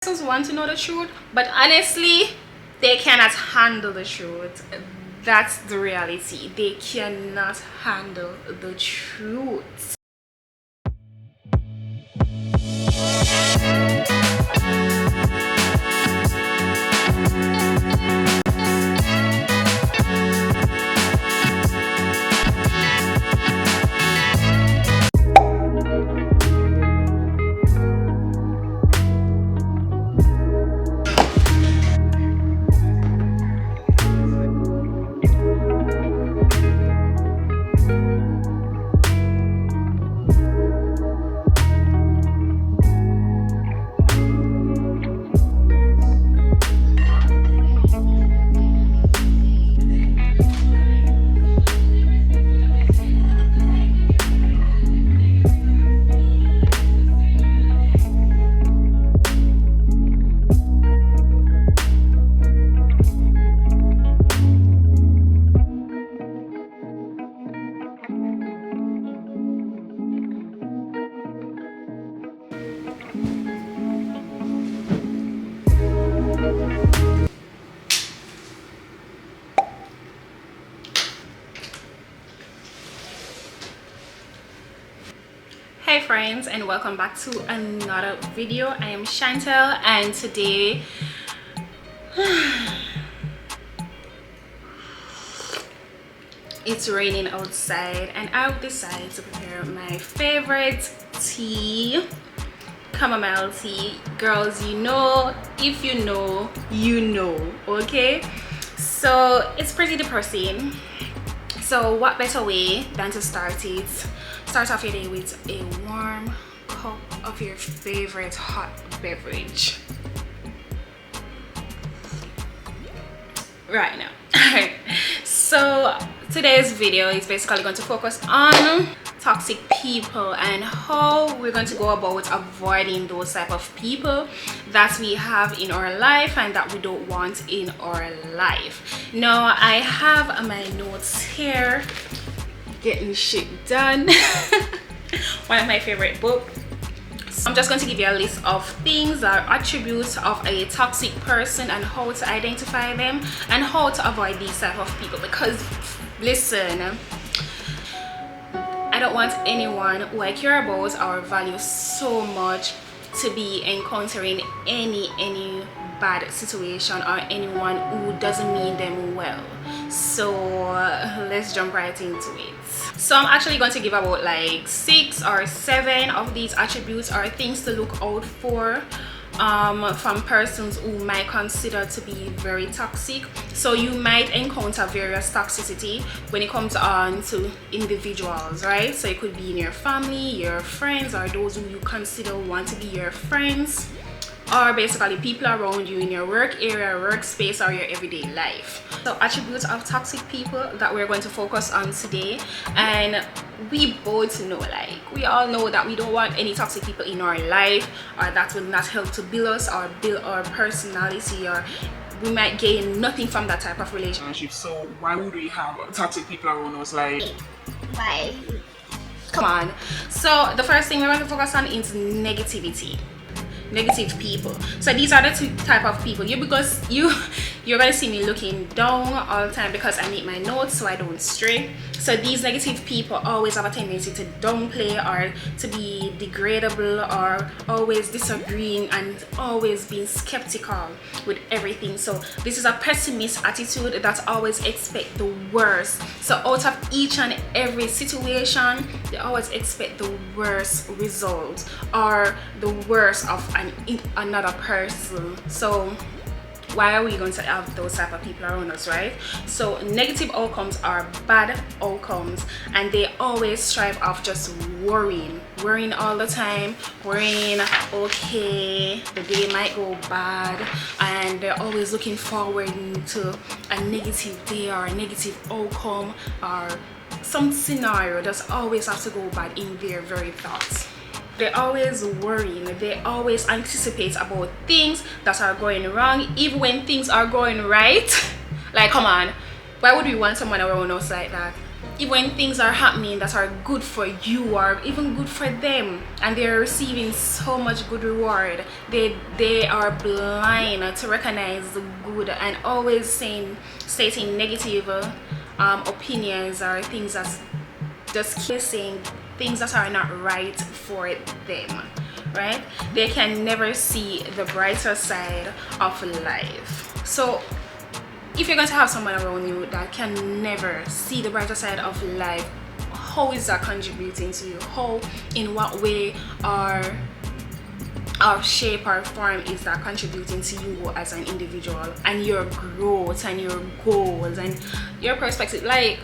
Persons want to know the truth, but honestly, they cannot handle the truth. That's the reality. They cannot handle the truth. Hey friends, and welcome back to another video. I am Shantel, and today it's raining outside and I've decided to prepare my favorite tea, chamomile tea. Girls, you know, if you know, you know, okay? So it's pretty depressing. So what better way than to start off your day with a warm cup of your favorite hot beverage right now. Alright, so today's video is basically going to focus on toxic people and how we're going to go about avoiding those type of people that we have in our life and that we don't want in our life. Now I have my notes here, getting shit done. One of my favorite books. So I'm just going to give you a list of things that are attributes of a toxic person and how to identify them and how to avoid these type of people, because listen, I don't want anyone who I care about or value so much to be encountering any bad situation or anyone who doesn't mean them well. So let's jump right into it. So I'm actually going to give about like 6 or 7 of these attributes or things to look out for from persons who might consider to be very toxic. So you might encounter various toxicity when it comes on to individuals, right? So it could be in your family, your friends, or those who you consider want to be your friends, or basically people around you in your work area, workspace, or your everyday life. So attributes of toxic people that we're going to focus on today. And we both know, like we all know that we don't want any toxic people in our life, or that will not help to build us or build our personality, or we might gain nothing from that type of relationship. So why would we have toxic people around us? Like, why? Come on. So the first thing we're going to focus on is negativity. Negative people. So these are the two type of people. You're gonna see me looking down all the time because I make my notes so I don't stray. So these negative people always have a tendency to downplay or to be degradable or always disagreeing and always being skeptical with everything. So this is a pessimist attitude that always expect the worst. So out of each and every situation, they always expect the worst result or the worst of another person. So why are we going to have those type of people around us, right? So negative outcomes are bad outcomes, and they always strive of just worrying all the time, worrying, okay, the day might go bad, and they're always looking forward to a negative day or a negative outcome or some scenario that's always has to go bad in their very thoughts. They're always worrying, they always anticipate about things that are going wrong even when things are going right. Like, come on, why would we want someone around us like that? when things are happening that are good for you or even good for them, and they're receiving so much good reward, they are blind to recognize the good and always stating negative opinions or things that's just saying things that are not right for them, right? They can never see the brighter side of life. So if you're going to have someone around you that can never see the brighter side of life, how is that contributing to you? How, in what way or shape or form is that contributing to you as an individual and your growth and your goals and your perspective? Like,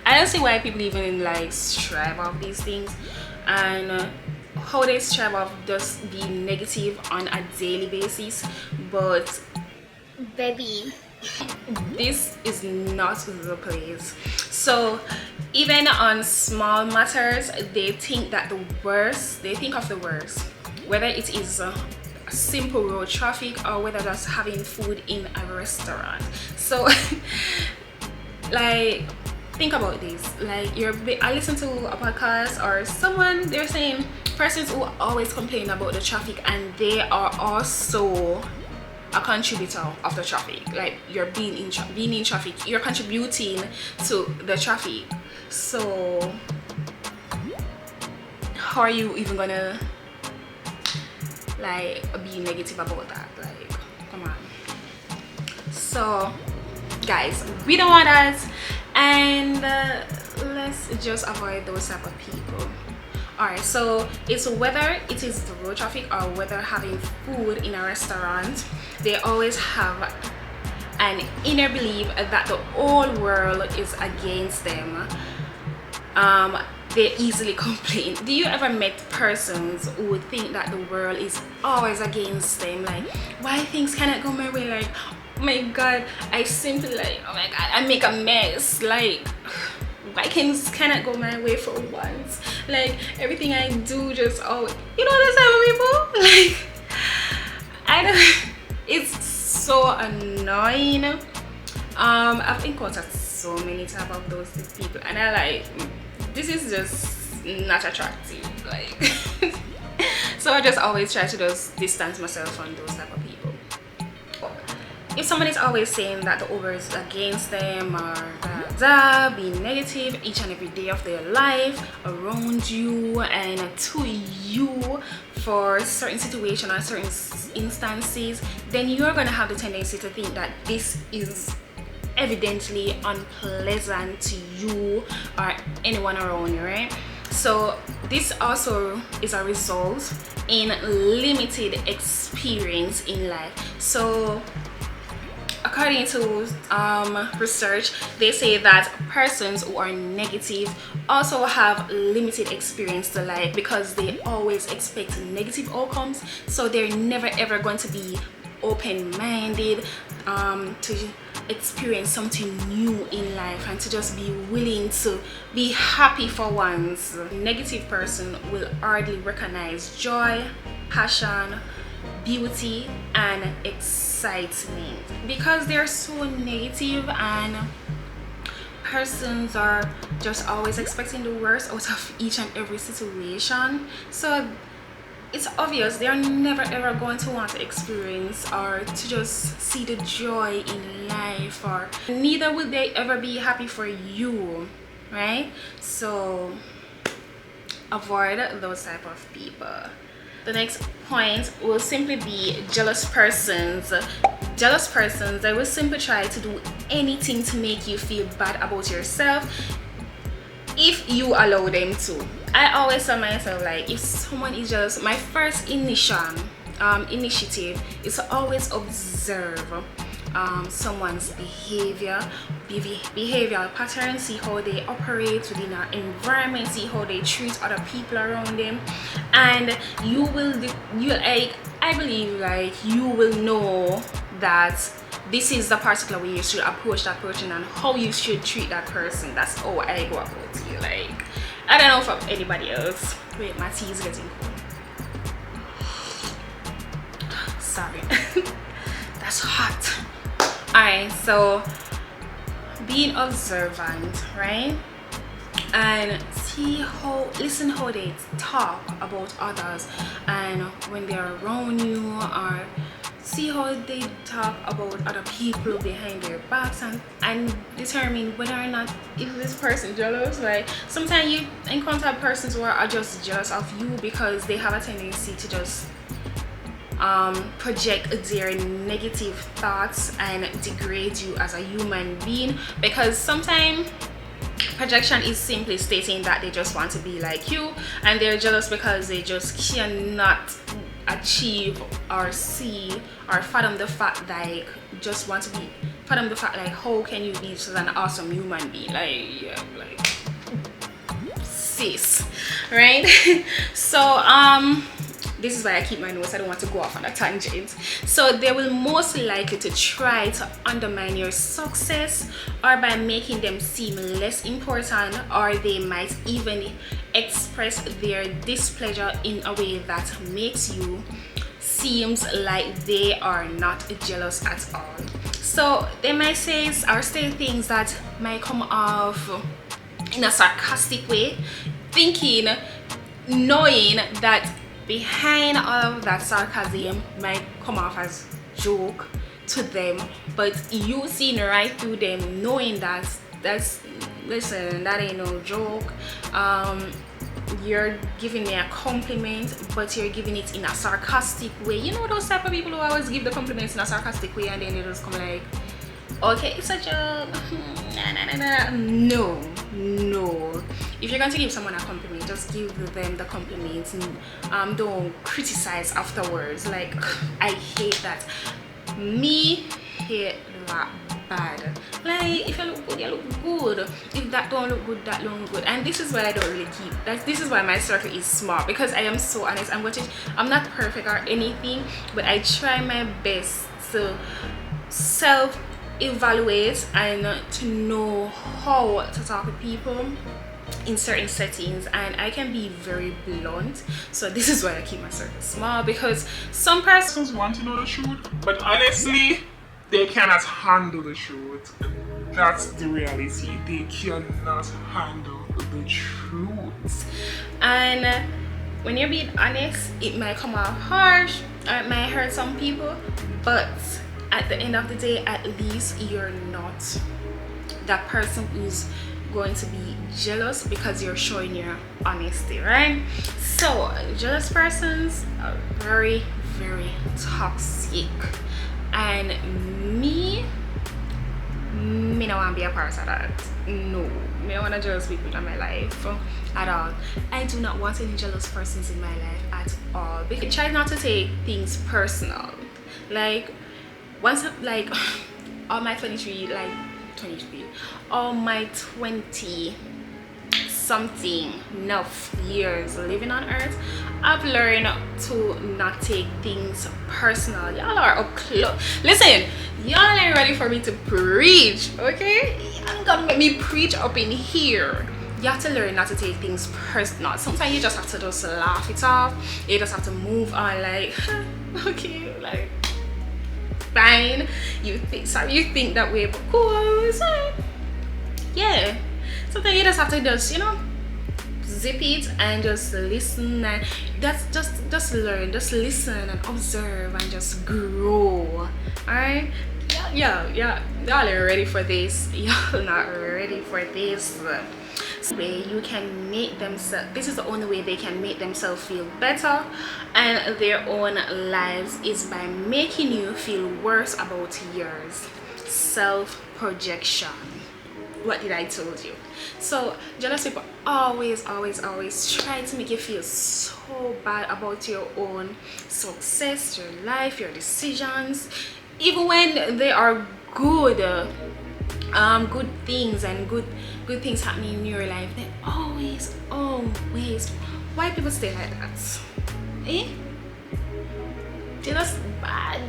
I don't see why people even like strive of these things, and how they strive of just being negative on a daily basis. But baby, this is not the place. So even on small matters, they think of the worst, whether it is a simple road traffic or whether that's having food in a restaurant. So like, think about this. Like, I listen to a podcast or someone, they're saying persons who always complain about the traffic, and they are also a contributor of the traffic. Like, you're being in traffic, you're contributing to the traffic. So how are you even gonna like be negative about that? Like, come on. So guys, we don't want that, and let's just avoid those type of people. Alright, so it's whether it is the road traffic or whether having food in a restaurant, they always have an inner belief that the whole world is against them. They easily complain. Do you ever met persons who would think that the world is always against them? Like, why things cannot go my way? Like, oh my god, I simply like, oh my god, I make a mess. Like, why things cannot go my way for once? Like, everything I do just always, you know, those type of people. Like, I don't. It's so annoying. I've encountered so many type of those people, and I like, this is just not attractive. Like, so I just always try to just distance myself from those type of people. If someone is always saying that the over is against them or being negative each and every day of their life around you and to you for certain situations or certain instances, then you're gonna have the tendency to think that this is evidently unpleasant to you or anyone around you, right? So this also is a result in limited experience in life. So according to research, they say that persons who are negative also have limited experience to life because they always expect negative outcomes. So they're never ever going to be open-minded to experience something new in life and to just be willing to be happy for once. A negative person will hardly recognize joy, passion, beauty and excitement because they're so negative, and persons are just always expecting the worst out of each and every situation. So it's obvious they're never ever going to want to experience or to just see the joy in life, or neither will they ever be happy for you, right? So avoid those type of people. The next point will simply be jealous persons. Jealous persons, they will simply try to do anything to make you feel bad about yourself if you allow them to. I always tell myself, like, if someone is jealous, my first initiative is to always observe someone's behavioral patterns, see how they operate within our environment, see how they treat other people around them, and I believe like you will know that this is the particular way you should approach that person and how you should treat that person. That's how I go about you. Like, I don't know for anybody else. Wait, my tea is getting cold. Sorry. That's hot. Alright, so being observant, right? and listen how they talk about others, and when they're around you, or see how they talk about other people behind their backs, and determine whether or not is this person jealous. Like sometimes you encounter persons who are just jealous of you because they have a tendency to just project their negative thoughts and degrade you as a human being, because sometimes projection is simply stating that they just want to be like you, and they're jealous because they just cannot achieve or see or fathom the fact, like just want to be fathom the fact, like how can you be such an awesome human being, like yeah, like sis, right? So this is why I keep my notes. I don't want to go off on a tangent. So they will most likely to try to undermine your success, or by making them seem less important, or they might even express their displeasure in a way that makes you seems like they are not jealous at all. So they might say or say things that might come off in a sarcastic way, thinking, knowing that behind all of that sarcasm might come off as joke to them, but you seeing right through them, knowing that listen, that ain't no joke. You're giving me a compliment, but you're giving it in a sarcastic way. You know those type of people who always give the compliments in a sarcastic way, and then they just come like, okay, it's a joke. No. If you're going to give someone a compliment, just give them the compliment, and don't criticize afterwards. Like, I hate that. Me hate that bad. Like, if you look good, you look good. If that don't look good, that don't look good. And this is why I don't really keep. Like, this is why my circle is small, because I am so honest. I'm not perfect or anything, but I try my best to self-evaluate and to know how to talk to people in certain settings, and I can be very blunt. So this is why I keep my circle small, because some persons Want to know the truth, but honestly, they cannot handle the truth. That's the reality. They cannot handle the truth. and when you're being honest, it might come out harsh, or it might hurt some people, but at the end of the day, at least you're not that person who's going to be jealous, because you're showing your honesty, right? So jealous persons are very, very toxic, and me don't want to be a part of that. No, me don't want to jealous people in my life at all. I do not want any jealous persons in my life at all, because try not to take things personal. Like once, like all my 23 all my 20 something enough years living on earth, I've learned to not take things personal. Y'all are up close. Listen, y'all ain't ready for me to preach, okay? Y'all gonna make me preach up in here. You have to learn not to take things personal. Sometimes you just have to just laugh it off. You just have to move on, like okay, like fine, you think that way, but cool, it's fine. Yeah, sometimes you just have to just, you know, zip it and just listen, and that's just learn, just listen and observe and just grow. All right, yeah, y'all are ready for this. Y'all not ready for this. Way you can make themselves, this is the only way they can make themselves feel better and their own lives, is by making you feel worse about yours. Self-projection. What did I told you? So jealous people always try to make you feel so bad about your own success, your life, your decisions, even when they are good things and good things happening in your life. They always why people stay like that, they're just bad,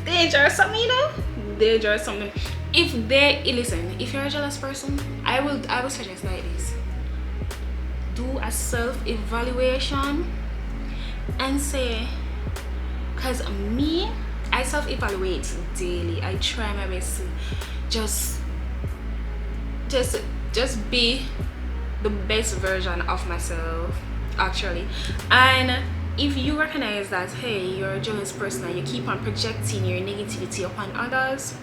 dangerous something, you know, dangerous something. If you're a jealous person, I will suggest like this: do a self-evaluation and say, because I self-evaluate daily. I try my best to just just be the best version of myself actually. And if you recognize that, hey, you're a jealous person and you keep on projecting your negativity upon others,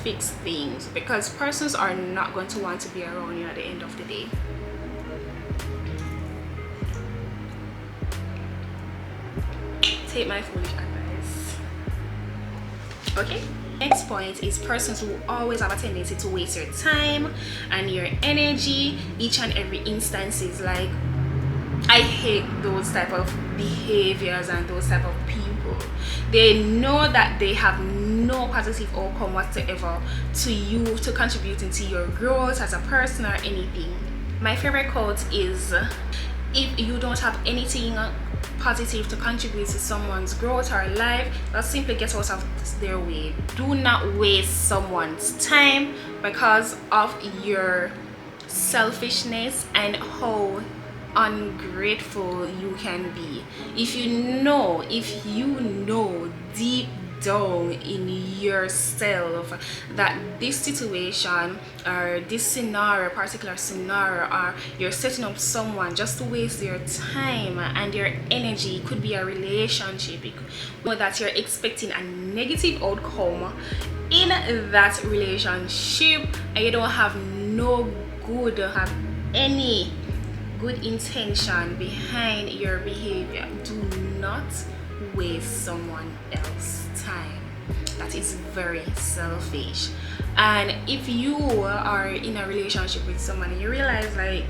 fix things, because persons are not going to want to be around you at the end of the day. Take my foolish advice. Okay, next point is persons who always have a tendency to waste your time and your energy. Each and every instance is like, I hate those type of behaviors and those type of people. They know that they have no positive outcome whatsoever to you, to contributing to your growth as a person or anything. My favorite quote is, if you don't have anything positive to contribute to someone's growth or life, just simply get out of their way. Do not waste someone's time because of your selfishness and how ungrateful you can be. If you know deep down in yourself that this situation or this scenario, particular scenario, or you're setting up someone just to waste your time and your energy, it could be a relationship, that you're expecting a negative outcome in that relationship and you don't have any good intention behind your behavior, do not waste someone else's time. That is very selfish. And if you are in a relationship with someone and you realize, like,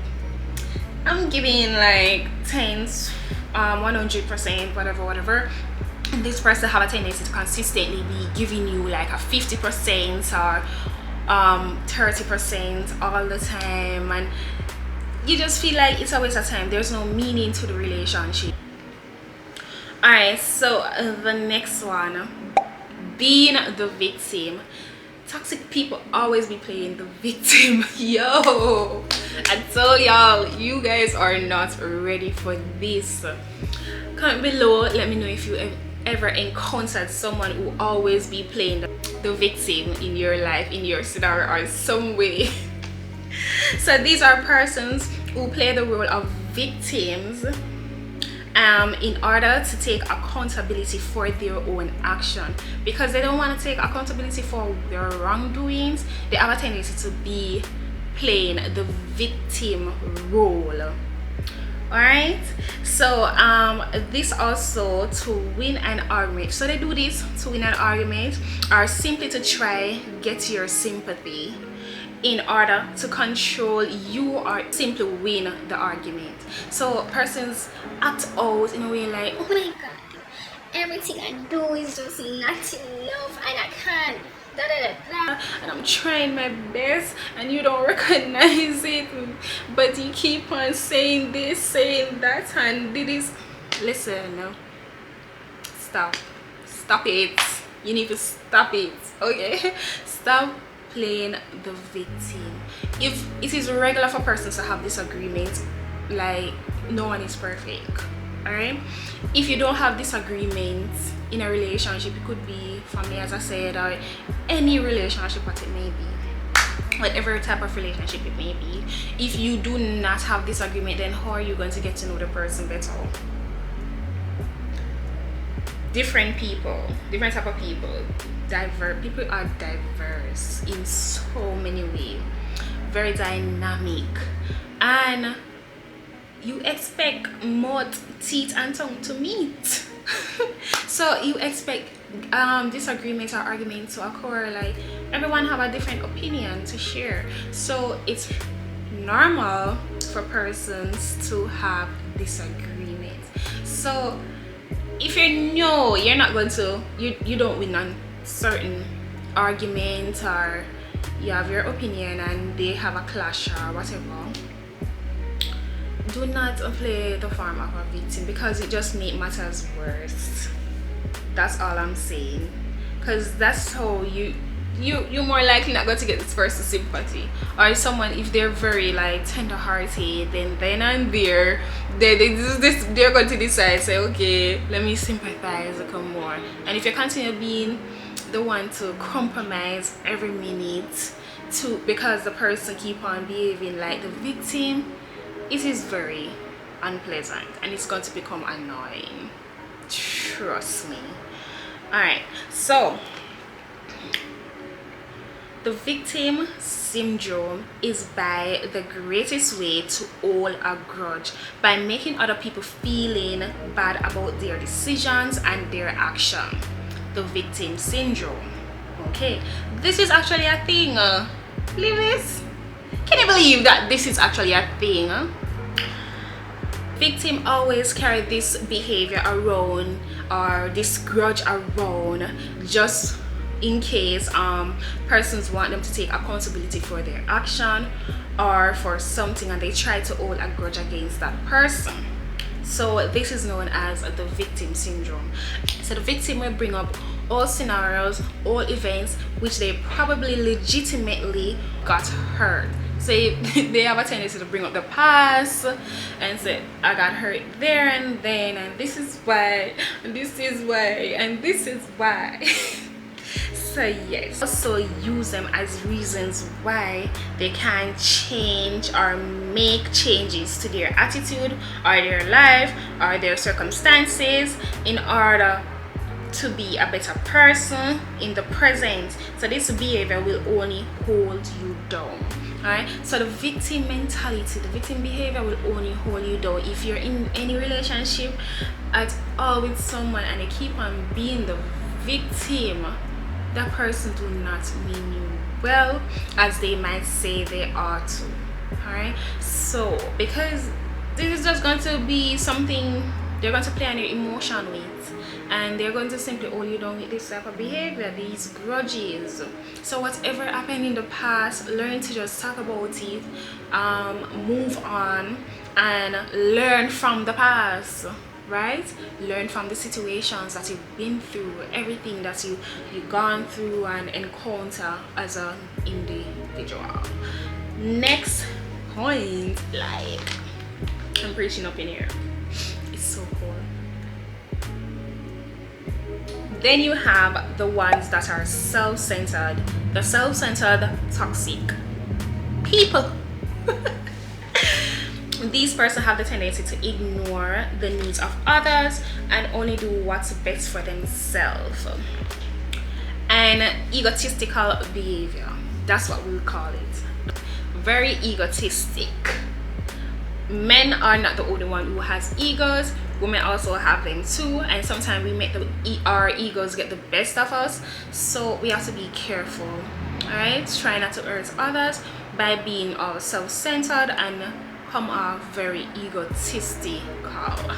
I'm giving like 100%, whatever, and this person have a tendency to consistently be giving you like a 50% or 30% all the time, and you just feel like it's a waste of time, there's no meaning to the relationship. Alright, so the next one, being the victim. Toxic people always be playing the victim. Yo, I tell y'all, you guys are not ready for this. Comment below, let me know if you ever encountered someone who always be playing the victim in your life, in your scenario or some way. So these are persons who play the role of victims in order to take accountability for their own action, because they don't want to take accountability for their wrongdoings. They have a tendency to be playing the victim role. Alright, so this also to win an argument. So they do this to win an argument or simply to try get your sympathy in order to control you or simply win the argument. So persons act out in a way like, oh my god, everything I do is just not enough and I can't and I'm trying my best and you don't recognize it, but you keep on saying this, saying that, and this. Listen, stop it. You need to stop it, okay? Stop playing the victim. If it is regular for persons to have disagreements, like, no one is perfect, all right? If you don't have disagreements in a relationship, it could be family, as I said, or any relationship what it may be, whatever type of relationship it may be. If you do not have disagreement, then how are you going to get to know the person better? Different people, different type of people, people are diverse in so many ways, very dynamic, and you expect mouth, teeth and tongue to meet. So you expect disagreements or arguments to occur. Like, everyone have a different opinion to share, so it's normal for persons to have disagreements. So if you know you're not going to, you don't win on certain argument, or you have your opinion and they have a clash or whatever, do not play the form of a victim, because it just makes matters worse. That's all I'm saying, because that's how you're more likely not going to get this person's sympathy. Or someone, if they're very like tender-hearted, then and there they're going to decide, say, okay, let me sympathize a little more. And if you continue being the one to compromise every minute, because the person keep on behaving like the victim, it is very unpleasant and it's going to become annoying, trust me. All right, so the victim syndrome is by the greatest way to hold a grudge by making other people feeling bad about their decisions and their action. The victim syndrome. Okay, this is actually a thing. Believe this? Can you believe that this is actually a thing? Victim always carry this behavior around or this grudge around just in case persons want them to take accountability for their action or for something, and they try to hold a grudge against that person. So this is known as the victim syndrome. So the victim will bring up all scenarios, all events which they probably legitimately got hurt. So they have a tendency to bring up the past and say, I got hurt there and then, and this is why, and this is why, and this is why. So yes, also use them as reasons why they can change or make changes to their attitude or their life or their circumstances in order to be a better person in the present. So this behavior will only hold you down. Alright, so the victim mentality, the victim behavior will only hold you down. If you're in any relationship at all with someone and they keep on being the victim, that person do not mean you well as they might say they are to. Alright, so because this is just going to be something they're going to play on your emotion with, and they're going to simply hold you down with this type of behavior, these grudges. So whatever happened in the past, learn to just talk about it, move on and learn from the past, right? Learn from the situations that you've been through, everything that you've gone through and encounter as an individual. Next point, like, I'm preaching up in here, it's so cool. Then you have the ones that are self-centered, the self-centered toxic people. These persons have the tendency to ignore the needs of others and only do what's best for themselves. And egotistical behavior, that's what we would call it. Very egotistic. Men are not the only one who has egos. Women also have them too, and sometimes we make our egos get the best of us, so we have to be careful. All right, try not to hurt others by being all self-centered and come off very egotistical. All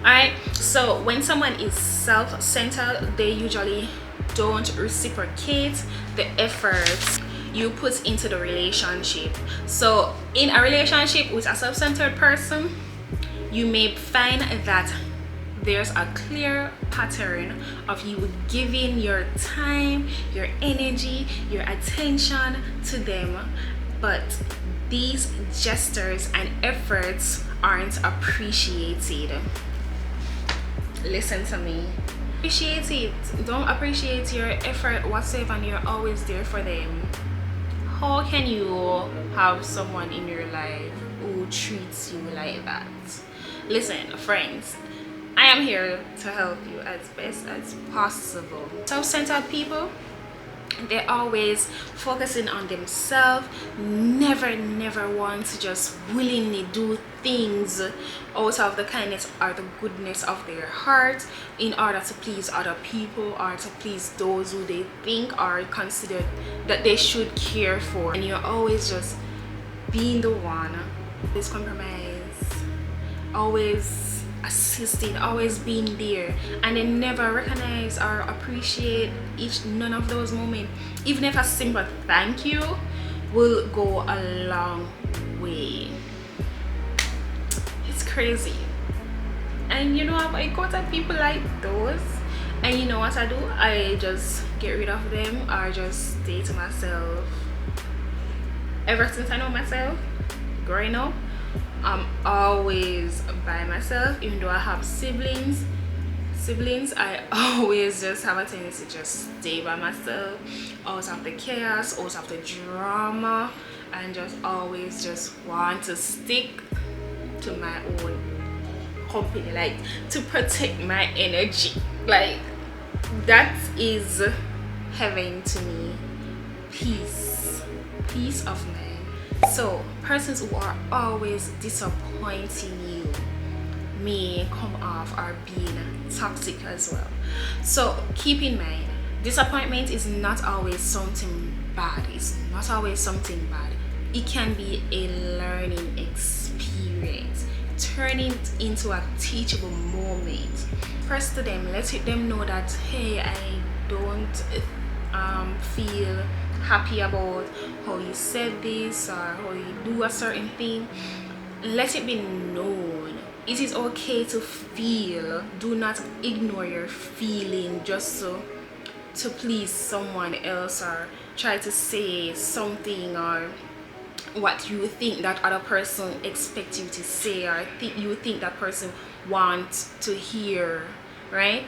right, so when someone is self-centered, they usually don't reciprocate the efforts you put into the relationship. So in a relationship with a self-centered person, you may find that there's a clear pattern of you giving your time, your energy, your attention to them, but these gestures and efforts aren't appreciated. Listen to me. Appreciate it. Don't appreciate your effort whatsoever and you're always there for them. How can you have someone in your life who treats you like that? Listen, friends, I am here to help you as best as possible. Self-centered people, they're always focusing on themselves, never want to just willingly do things out of the kindness or the goodness of their heart in order to please other people or to please those who they think are considered that they should care for. And you're always just being the one, this compromise, always assisting, always being there, and they never recognize or appreciate none of those moments. Even if a simple thank you will go a long way. It's crazy. And you know, I go to people like those, and you know what I do? I just get rid of them or just stay to myself. Ever since I know myself, growing up, I'm always by myself, even though I have siblings. siblings, I always just have a tendency to just stay by myself, out of the chaos, out of the drama, and just always just want to stick to my own company, like to protect my energy. Like that is heaven to me. Peace of mind. So persons who are always disappointing you may come off are being toxic as well. So keep in mind, disappointment is not always something bad. It's not always something bad. It can be a learning experience. Turn it into a teachable moment. Press to them, let them know that, hey, I don't feel happy about how you said this or how you do a certain thing. Let it be known. It is okay to feel. Do not ignore your feeling just to please someone else or try to say something or what you think that other person expects you to say or you think that person wants to hear, right?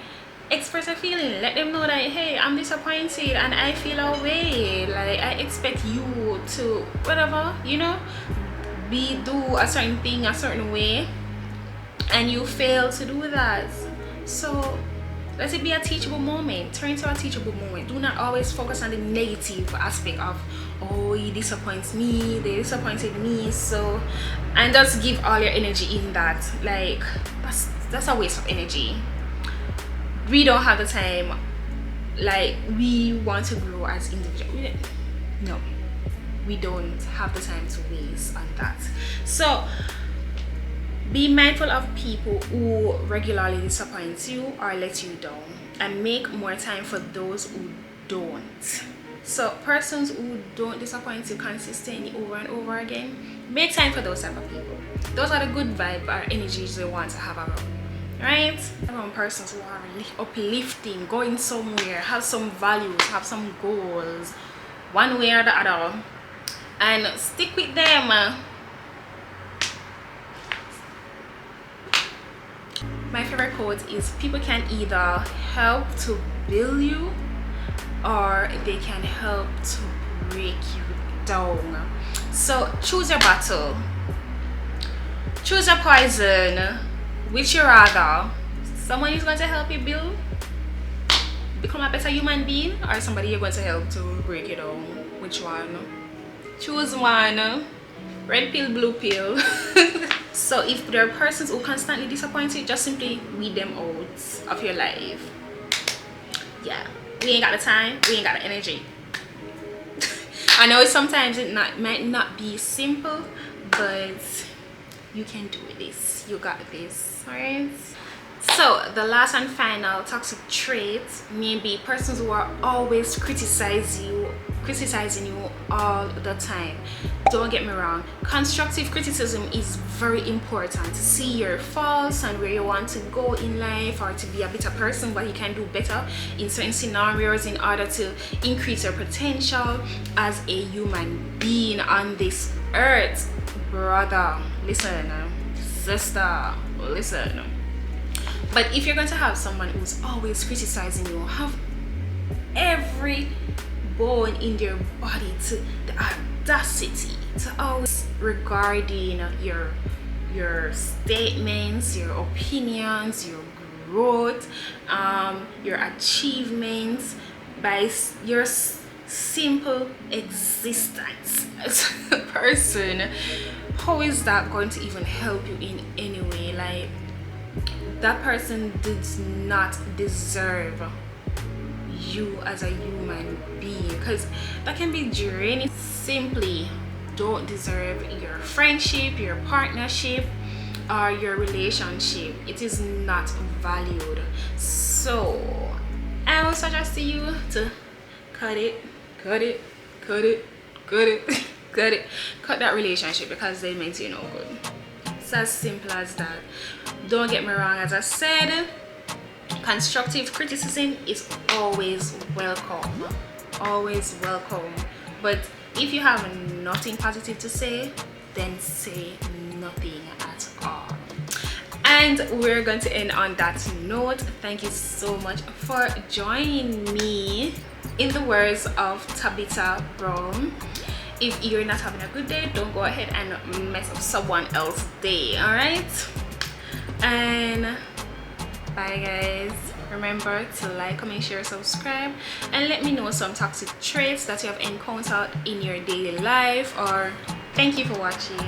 Express a feeling. Let them know that, hey, I'm disappointed and I feel away. Like I expect you to whatever, do a certain thing a certain way and you fail to do that. So let it be a teachable moment. Turn into a teachable moment. Do not always focus on the negative aspect of, oh, he disappoints me, they disappointed me, so, and just give all your energy in that. Like that's a waste of energy. We don't have the time. Like, we want to grow as individuals. No, we don't have the time to waste on that. So be mindful of people who regularly disappoint you or let you down, and make more time for those who don't. So persons who don't disappoint you consistently over and over again, make time for those type of people. Those are the good vibe or energies they want to have around, right? Around persons who are really uplifting, going somewhere, have some values, have some goals, one way or the other, and stick with them. My favorite quote is, people can either help to build you or they can help to break you down. So choose your battle, choose your poison. Which you rather? Someone is going to help you build, become a better human being, or somebody you're going to help to break you down? Which one? Choose one. Red pill, blue pill. So if there are persons who constantly disappoint you, just simply weed them out of your life. Yeah, we ain't got the time, we ain't got the energy. I know sometimes might not be simple, but you can do this. You got this, alright? So the last and final toxic trait may be persons who are always criticizing you all the time. Don't get me wrong, constructive criticism is very important to see your faults and where you want to go in life, or to be a better person, what you can do better in certain scenarios in order to increase your potential as a human being on this earth. Brother, listen. Sister, listen. But if you're going to have someone who's always criticizing you, have every bone in their body to the audacity to always regarding your statements, your opinions, your growth, your achievements, by your simple existence as a person. How is that going to even help you in any way? Like, that person does not deserve you as a human being, because that can be draining. Simply don't deserve your friendship, your partnership, or your relationship. It is not valued. So I would suggest to you to cut that relationship, because they meant you no good. It's as simple as that. Don't get me wrong, as I said, constructive criticism is always welcome, but if you have nothing positive to say, then say nothing at all. And we're going to end on that note. Thank you so much for joining me. In the words of Tabitha Brown, if you're not having a good day, don't go ahead and mess up someone else's day. All right, and bye guys. Remember to like, comment, share, subscribe, and let me know some toxic traits that you have encountered in your daily life. Or thank you for watching.